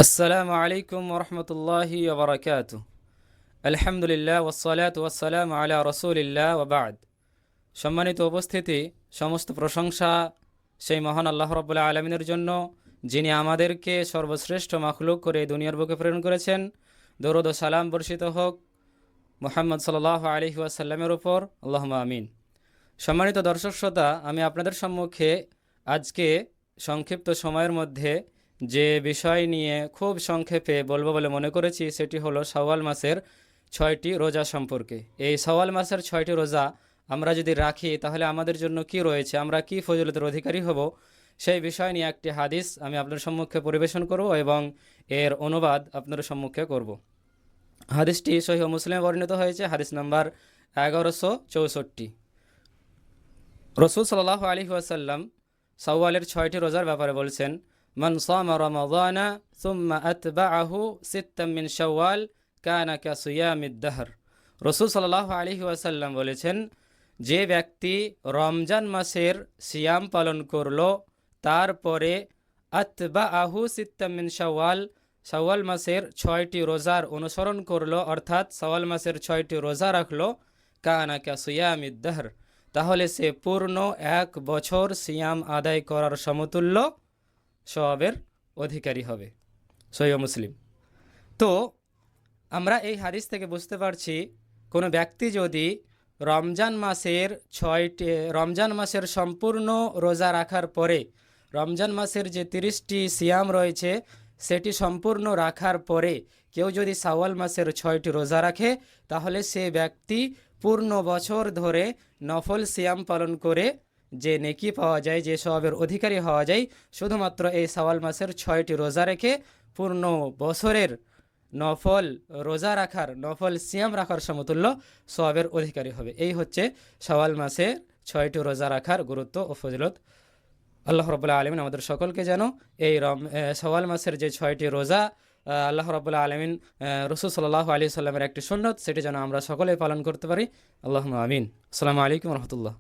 আসসালামু আলাইকুম ওরহমতুল্লাহি ওবরাকাতু। আলহামদুলিল্লাহ ওয়াসসালাতু ওয়াসসালামু আলা রাসূলিল্লাহ ওয়া বা'দ। সম্মানিত উপস্থিতি, সমস্ত প্রশংসা সেই মহান আল্লাহ রাব্বুল আলামিনের জন্য, যিনি আমাদেরকে সর্বশ্রেষ্ঠ মাখলুক করে দুনিয়ার বুকে প্রেরণ করেছেন। দরুদ ও সালাম বর্ষিত হোক মুহাম্মদ সাল্লাল্লাহু আলাইহি ওয়াসাল্লামের উপর, আল্লাহুম্মা আমিন। সম্মানিত দর্শক শ্রোতা, আমি আপনাদের সম্মুখে আজকে সংক্ষিপ্ত সময়ের মধ্যে যে বিষয় নিয়ে খুব সংক্ষেপে বলবো বলে মনে করেছি, সেটি হলো শাওয়াল মাসের 6টি রোজা সম্পর্কে। এই শাওয়াল মাসের 6টি রোজা আমরা যদি রাখি তাহলে আমাদের জন্য কি রয়েছে, আমরা কি ফজিলতের অধিকারী হব, সেই বিষয় নিয়ে একটি হাদিস আমি আপনার সম্মুখে পরিবেশন করব এবং এর অনুবাদ আপনার সম্মুখে করব। হাদিসটি সহিহ মুসলিমে বর্ণিত হয়েছে, হাদিস নাম্বার 1164। রসুল সাল্লাল্লাহু আলাইহি ওয়াসাল্লাম শাওয়ালের 6টি রোজার ব্যাপারে বলছেন, মান সামা রমাদানা সুম্মা আতবাআহু সিত্তাম মিন শাওয়াল কানা কাসিয়ামিদ দাহর। রসুল সাল্লাল্লাহু আলাইহি ওয়াসাল্লাম বলেছেন, যে ব্যক্তি রমজান মাসের সিয়াম পালন করলো, তারপরে আতবাআহু সিত্তাম মিন শাওয়াল, শাওয়াল মাসের 6টি রোজার অনুসরণ করলো, অর্থাৎ শাওয়াল মাসের 6টি রোজা রাখলো, কানা কাসিয়ামিদ দাহর, তাহলে সে পূর্ণ 1 বছর সিয়াম আদায় করার সমতুল্য সওয়াবের অধিকারী হবে। সহিহ মুসলিম। তো আমরা এই হাদিস থেকে বুঝতে পারছি, কোনো ব্যক্তি যদি রমজান মাসের সম্পূর্ণ রোজা রাখার পরে, রমজান মাসের যে 30টি সিয়াম রয়েছে সেটি সম্পূর্ণ রাখার পরে কেউ যদি শাওয়াল মাসের 6টি রোজা রাখে, তাহলে সে ব্যক্তি পূর্ণ বছর ধরে নফল সিয়াম পালন করে যে নেকি পাওয়া যায়, যে সওয়াবের অধিকারী হওয়া যায়, শুধুমাত্র এই শাওয়াল মাসের 6টি রোজা রেখে পূর্ণ বছরের নফল রোজা রাখার, নফল সিয়াম রাখার সমতুল্য সওয়াবের অধিকারী হবে। এই হচ্ছে শাওয়াল মাসে 6টি রোজা রাখার গুরুত্ব ও ফজিলত। আল্লাহ রাব্বুল আলামিন আমাদের সকলকে যেন এই শাওয়াল মাসের যে 6টি রোজা আল্লাহ রাব্বুল আলামিন রাসূল সাল্লাল্লাহু আলাইহি ওয়াসাল্লামের একটি সুন্নত, সেটি যেন আমরা সকলেই পালন করতে পারি। আল্লাহুম্মা আমিন। আসসালামু আলাইকুম ওয়া রাহমাতুল্লাহ।